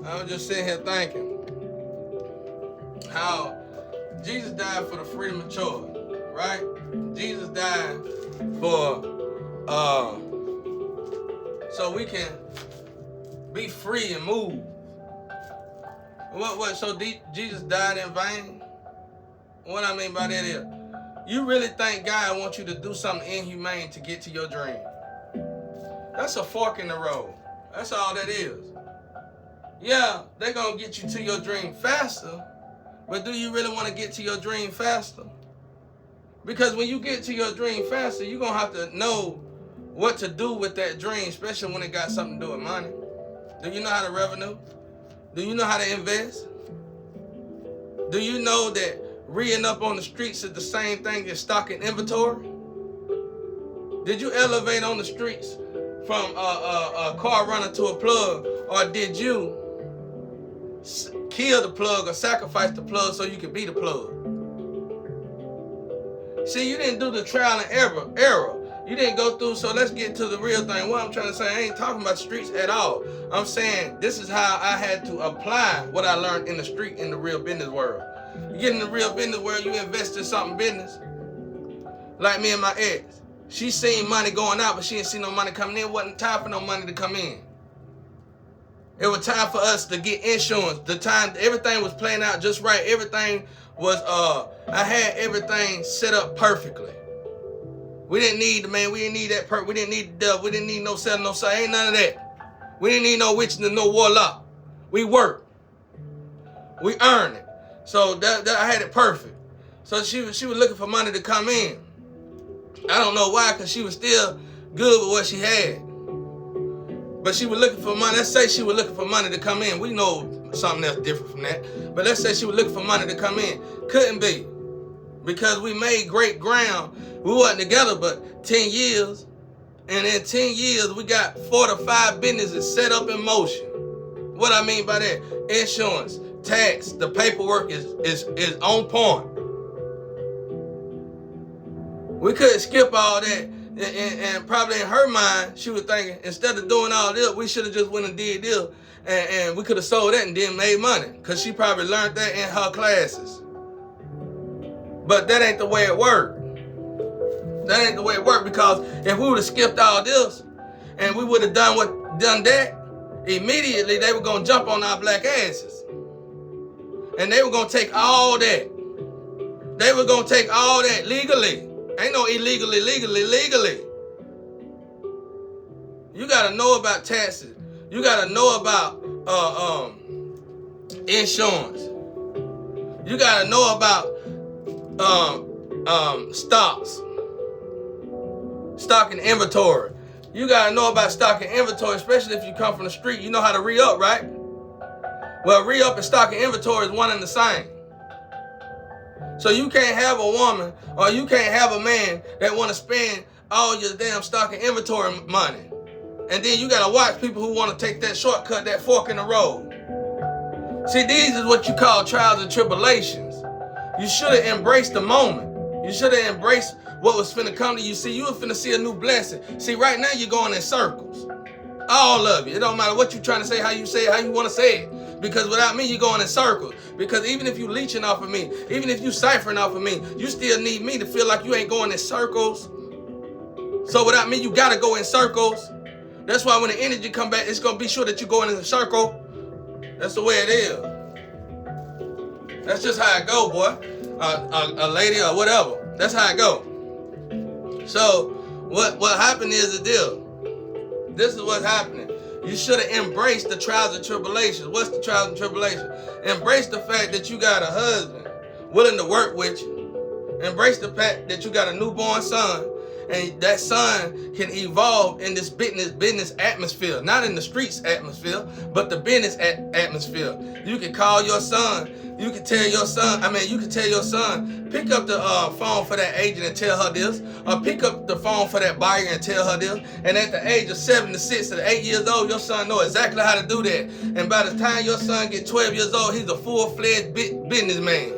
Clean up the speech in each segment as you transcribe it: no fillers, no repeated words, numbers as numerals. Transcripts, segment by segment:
I was just sitting here thinking how Jesus died for the freedom of choice, right? Jesus died for so we can be free and move. What? So Jesus died in vain? What I mean by that is, you really think God wants you to do something inhumane to get to your dream? That's a fork in the road. That's all that is. Yeah, they're going to get you to your dream faster, but do you really want to get to your dream faster? Because when you get to your dream faster, you're going to have to know what to do with that dream, especially when it got something to do with money. Do you know how to revenue? Do you know how to invest? Do you know that reading up on the streets is the same thing as stocking inventory? Did you elevate on the streets from a car runner to a plug, or did you kill the plug or sacrifice the plug so you could be the plug? See, you didn't do the trial and error. You didn't go through, so let's get to the real thing. What I'm trying to say, I ain't talking about streets at all. I'm saying this is how I had to apply what I learned in the street in the real business world. You get in the real business world, you invest in something business. Like me and my ex. She seen money going out, but she didn't see no money coming in. It wasn't time for no money to come in. It was time for us to get insurance. The time, everything was playing out just right. Everything was, I had everything set up perfectly. We didn't need the man. We didn't need that we didn't need the devil. We didn't need no selling, no side. Ain't none of that. We didn't need no witch and no warlock. We worked. We earned it. So that I had it perfect. So she was looking for money to come in. I don't know why, because she was still good with what she had. But she was looking for money. Let's say she was looking for money to come in. We know something else different from that. But let's say she was looking for money to come in. Couldn't be. Because we made great ground. We wasn't together but 10 years. And in 10 years, we got 4 to 5 businesses set up in motion. What I mean by that? Insurance, tax, the paperwork is on point. We couldn't skip all that. And probably in her mind, she was thinking, instead of doing all this, we should have just went and did this. And we could have sold that and then made money. Because she probably learned that in her classes. But that ain't the way it worked. That ain't the way it worked, because if we would have skipped all this and we would have done that, immediately they were going to jump on our black asses. And they were going to take all that. They were going to take all that legally. Ain't no illegally, legally. You got to know about taxes. You got to know about insurance. You got to know about stocks. Stock and inventory. You got to know about stock and inventory, especially if you come from the street. You know how to re-up, right? Well, re-up and stock and inventory is one and the same. So you can't have a woman or you can't have a man that want to spend all your damn stock and inventory money. And then you got to watch people who want to take that shortcut, that fork in the road. See, these is what you call trials and tribulations. You should have embraced the moment. You should have embraced what was finna come to you. See, you were finna see a new blessing. See, right now you're going in circles. All of you. It don't matter what you're trying to say, how you say it, how you want to say it. Because without me, you're going in circles. Because even if you leeching off of me, even if you ciphering off of me, you still need me to feel like you ain't going in circles. So without me, you got to go in circles. That's why when the energy come back, it's going to be sure that you're going in a circle. That's the way it is. That's just how it go, boy. A lady or whatever. That's how it go. So what happened is the deal. This is what's happening. You should have embraced the trials and tribulations. What's the trials and tribulations? Embrace the fact that you got a husband willing to work with you. Embrace the fact that you got a newborn son, and that son can evolve in this business atmosphere. Not in the streets atmosphere, but the business atmosphere. You can call your son. You can tell your son, pick up the phone for that agent and tell her this, or pick up the phone for that buyer and tell her this. And at the age of 7 to 6 to 8 years old, your son know exactly how to do that. And by the time your son get 12 years old, he's a full-fledged businessman.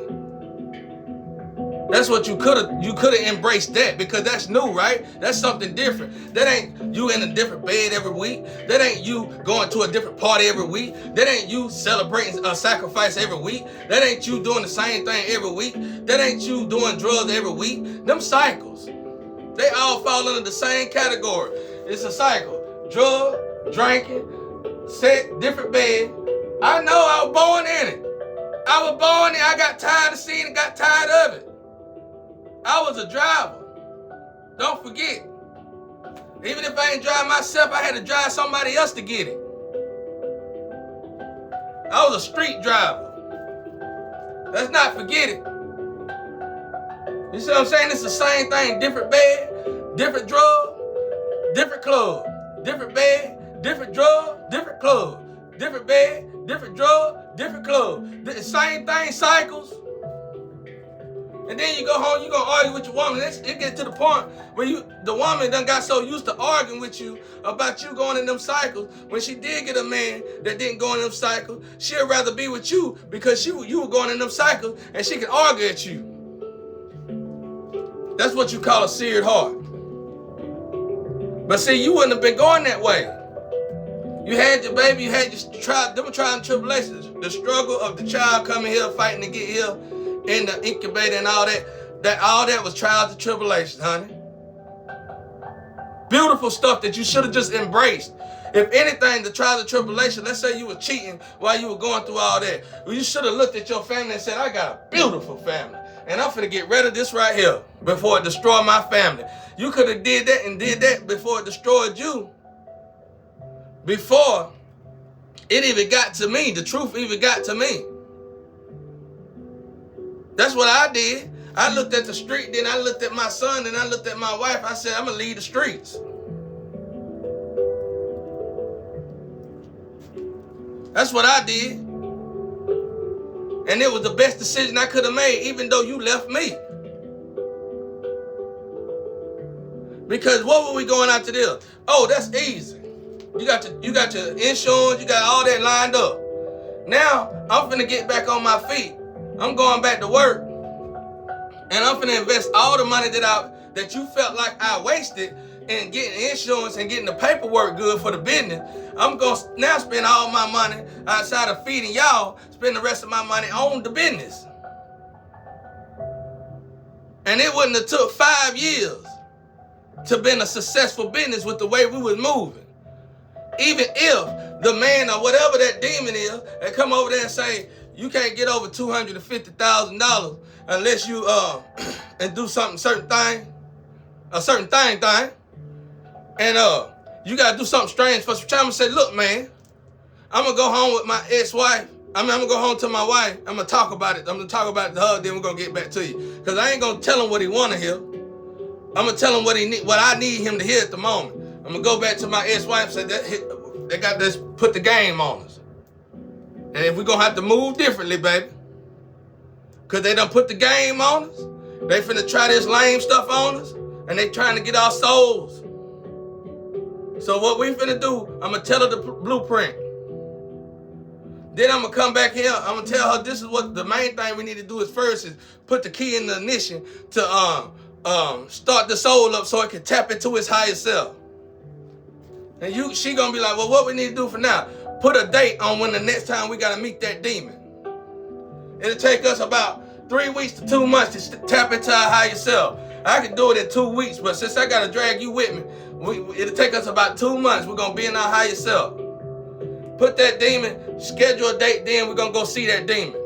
That's what you could have embraced that, because that's new, right? That's something different. That ain't you in a different bed every week. That ain't you going to a different party every week. That ain't you celebrating a sacrifice every week. That ain't you doing the same thing every week. That ain't you doing drugs every week. Them cycles, they all fall under the same category. It's a cycle. Drug, drinking, sex, different bed. I know I was born in it. I was born in it. I got tired of seeing it, got tired of it. I was a driver. Don't forget. Even if I ain't drive myself, I had to drive somebody else to get it. I was a street driver. Let's not forget it. You see what I'm saying? It's the same thing. Different bed, different drug, different club. Different bed, different drug, different club. Different bed, different drug, different club. The same thing, cycles. And then you go home, you gonna argue with your woman. It gets to the point where the woman done got so used to arguing with you about you going in them cycles. When she did get a man that didn't go in them cycles, she'd rather be with you because you were going in them cycles and she can argue at you. That's what you call a seared heart. But see, you wouldn't have been going that way. You had your baby, you had your trial and tribulations, the struggle of the child coming here, fighting to get here, in the incubator and all that was trials and tribulations, honey. Beautiful stuff that you should have just embraced. If anything, the trials and tribulations, let's say you were cheating while you were going through all that. Well, you should have looked at your family and said, I got a beautiful family. And I'm finna get rid of this right here before it destroy my family. You could have did that before it destroyed you. Before it even got to me, the truth even got to me. That's what I did. I looked at the street, then I looked at my son, then I looked at my wife. I said, I'm going to leave the streets. That's what I did. And it was the best decision I could have made, even though you left me. Because what were we going out to do? Oh, that's easy. You got your insurance, you got all that lined up. Now, I'm finna get back on my feet. I'm going back to work, and I'm finna invest all the money that you felt like I wasted in getting insurance and getting the paperwork good for the business. I'm gonna now spend all my money outside of feeding y'all, spend the rest of my money on the business. And it wouldn't have took 5 years to be a successful business with the way we was moving. Even if the man or whatever that demon is that come over there and say, you can't get over $250,000 unless you and do a certain thing. And you gotta do something strange for some time and say, look, man, I'm gonna go home with my ex-wife. I'm gonna go home to my wife. I'm gonna talk about it. I'm gonna talk about it to her, then we're gonna get back to you. Cause I ain't gonna tell him what he wanna hear. I'm gonna tell him what I need him to hear at the moment. I'm gonna go back to my ex-wife and say they got this, put the game on us. And if we're gonna have to move differently, baby, cause they done put the game on us, they finna try this lame stuff on us, and they trying to get our souls. So what we finna do, I'm gonna tell her the blueprint. Then I'm gonna come back here, I'm gonna tell her this is what the main thing we need to do is first is put the key in the ignition to start the soul up so it can tap into its higher self. And she gonna be like, well, what we need to do for now? Put a date on when the next time we gotta meet that demon. It'll take us about 3 weeks to 2 months to tap into our higher self. I can do it in 2 weeks, but since I gotta drag you with me, it'll take us about 2 months. We're gonna be in our higher self. Put that demon, schedule a date, then we're gonna go see that demon.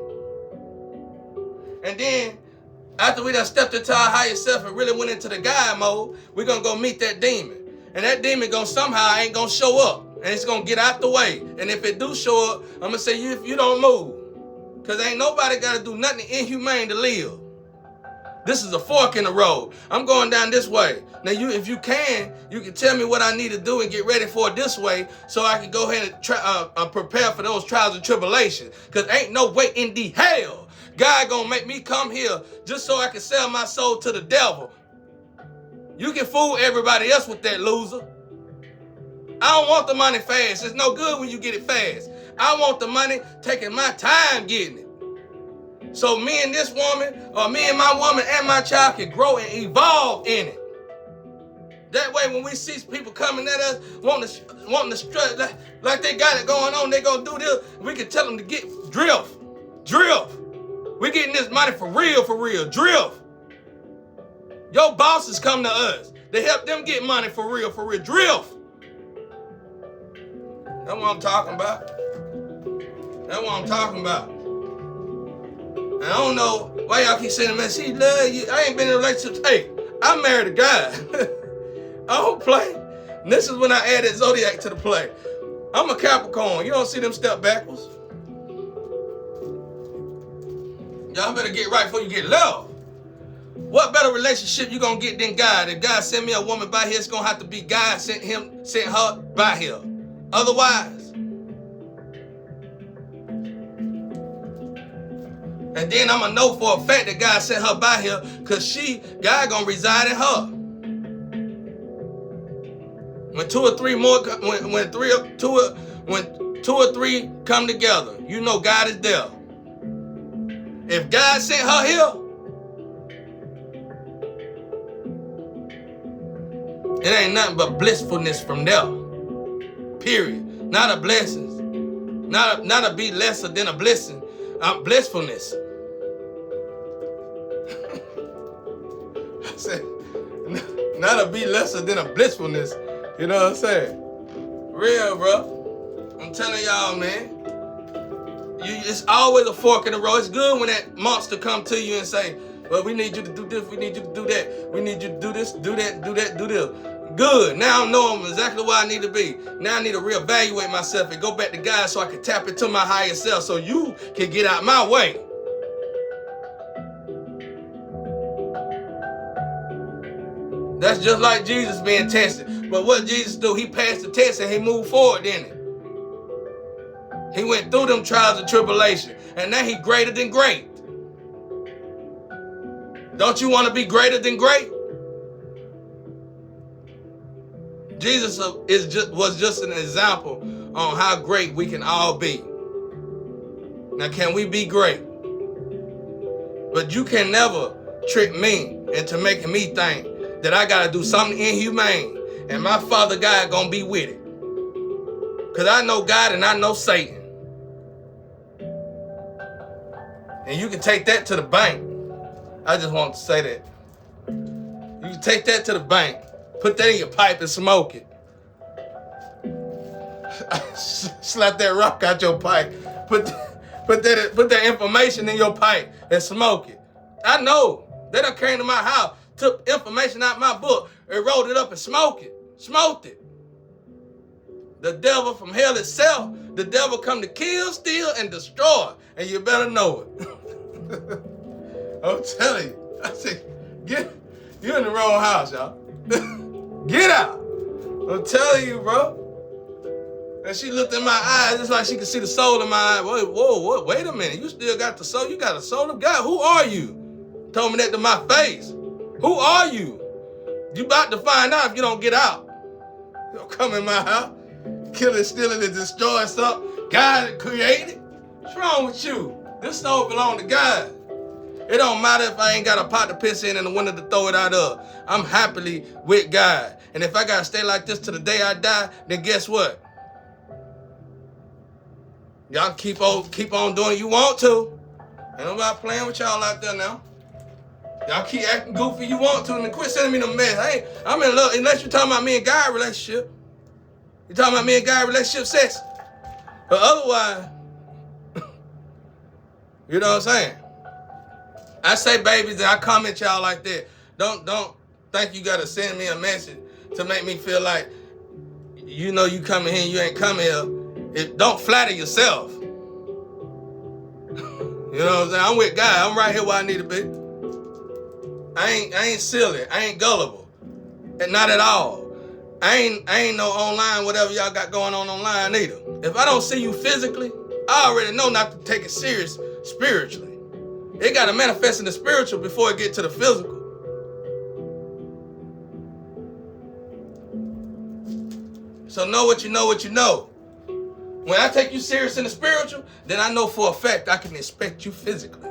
And then, after we done stepped into our higher self and really went into the God mode, we're gonna go meet that demon. And that demon ain't gonna show up. And it's gonna get out the way. And if it do show up, I'm gonna say if you don't move. Cause ain't nobody gotta do nothing inhumane to live. This is a fork in the road. I'm going down this way. Now if you can tell me what I need to do and get ready for it this way so I can go ahead and prepare for those trials and tribulations. Cause ain't no way in the hell God gonna make me come here just so I can sell my soul to the devil. You can fool everybody else with that, loser. I don't want the money fast. It's no good when you get it fast. I want the money taking my time getting it. So me and this woman, or me and my woman and my child can grow and evolve in it. That way when we see people coming at us, wanting to strut like they got it going on, they gonna do this, we can tell them to get drift. We getting this money for real, drift. Your bosses come to us. They help them get money for real, drift. That's what I'm talking about. And I don't know why y'all keep saying, man, she love you. I ain't been in a relationship. Hey, I married a guy. I don't play. And this is when I added Zodiac to the play. I'm a Capricorn. You don't see them step backwards. Y'all better get right before you get left. What better relationship you gonna get than God? If God send me a woman by here, it's gonna have to be God sent her by here. Otherwise. And then I'm gonna know for a fact that God sent her by here, cause God gonna reside in her. When two or three come together, you know God is there. If God sent her here, it ain't nothing but blissfulness from there. Period. Not a blessing. Not a be lesser than a blessing. Blissfulness. I said, not a be lesser than a blissfulness. You know what I'm saying? Real, bro. I'm telling y'all, man. It's always a fork in the road. It's good when that monster come to you and say, well, we need you to do this, we need you to do that. We need you to do this, do that, do that, do this. Good. Now I know I'm exactly where I need to be. Now I need to reevaluate myself and go back to God so I can tap into my higher self so you can get out my way. That's just like Jesus being tested. But what Jesus do? He passed the test and he moved forward, didn't he? He went through them trials and tribulation. And now he greater than great. Don't you want to be greater than great? Jesus was just an example on how great we can all be. Now, can we be great? But you can never trick me into making me think that I got to do something inhumane and my Father God going to be with it. Because I know God and I know Satan. And you can take that to the bank. I just want to say that. You can take that to the bank. Put that in your pipe and smoke it. Slap that rock out your pipe. Put that information in your pipe and smoke it. I know. They done came to my house, took information out my book, and rolled it up and smoked it. Smoked it. The devil from hell itself, the devil come to kill, steal, and destroy. And you better know it. I'm telling you. I said, you're in the wrong house, y'all. Get out. I'm telling you, bro. And she looked in my eyes, it's like she could see the soul in my eye. Whoa, wait a minute. You still got the soul? You got a soul of God? Who are you? Told me that to my face. Who are you? You about to find out if you don't get out. You don't come in my house, killing, stealing, and destroying something God created. What's wrong with you? This soul belong to God. It don't matter if I ain't got a pot to piss in and a window to throw it out of. I'm happily with God. And if I gotta stay like this till the day I die, then guess what? Y'all keep on doing you want to. Ain't nobody playing with y'all out there now. Y'all keep acting goofy you want to and then quit sending me the mess. I'm in love, unless you're talking about me and God relationship. You talking about me and God relationship sex. But otherwise, you know what I'm saying? I say babies and I comment y'all like that. Don't think you gotta send me a message to make me feel like you know you coming here and you ain't coming here. Don't flatter yourself. You know what I'm saying? I'm with God. I'm right here where I need to be. I ain't silly. I ain't gullible. And not at all. I ain't no online whatever y'all got going on online either. If I don't see you physically, I already know not to take it serious spiritually. It got to manifest in the spiritual before it get to the physical. So know what you know what you know. When I take you serious in the spiritual, then I know for a fact I can expect you physically.